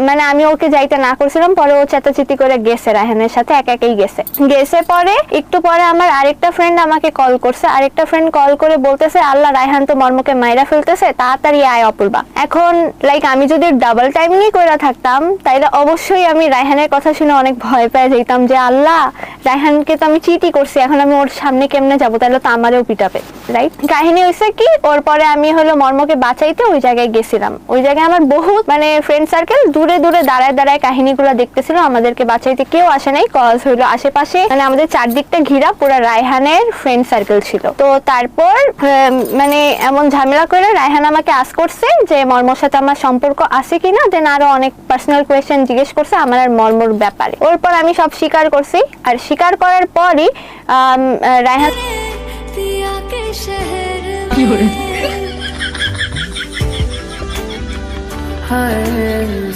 মানে আমি ওকে যাইতে না করছিলাম, পরে ও চেঁচাচেঁতি করে গেছে, রায়হানের সাথে একাই গেছে। পরে একটু পরে আমার আরেকটা ফ্রেন্ড আমাকে কল করছে, আরেকটা ফ্রেন্ড কল করে বলতেছে আল্লাহ রায়হান তো মর্মকে মাইরা ফেলতেছে, তাড়াতাড়ি আয় অপূর্বা। এখন লাইক আমি যদি ডাবল টাইমিংই কইরা থাকতাম তাইলে অবশ্যই আমি রায়হানের কথা শুনে অনেক ভয় পেয়ে যেতাম যে আল্লাহ রায়হানকে তো আমি চিটই করছি, এখন আমি ওর সামনে কেমনে যাবো, তাহলে তো আমারও পিটাবে, রাইট। কাহিনী হয়েছে কি, ওর পরে আমি হলো মর্মকে বাঁচাইতে ওই জায়গায় গেছিলাম। ওই জায়গায় আমার বহুত মানে ফ্রেন্ড সার্কেল দূরে দূরে দাঁড়ায় কাহিনীগুলো দেখতেছিল, আমাদেরকে বাঁচাইতে কেউ আসে নাই, কজ হইলো আশেপাশে মানে আমাদের চারদিকটা ঘিরা পুরো রায়হানের ফ্রেন্ড সার্কেল ছিল। তো তারপর মানে এমন ঝামেলা করে রায়হান আমাকে আস করছে যে মর্মর সাথে আমার সম্পর্ক আছে কিনা, দেন আরো অনেক পার্সোনাল কোয়েশ্চেন জিজ্ঞেস করছে আমার আর মর্মর ব্যাপারে। ওর পর আমি সব স্বীকার করছি, আর স্বীকার করার পরই রায়হান हाय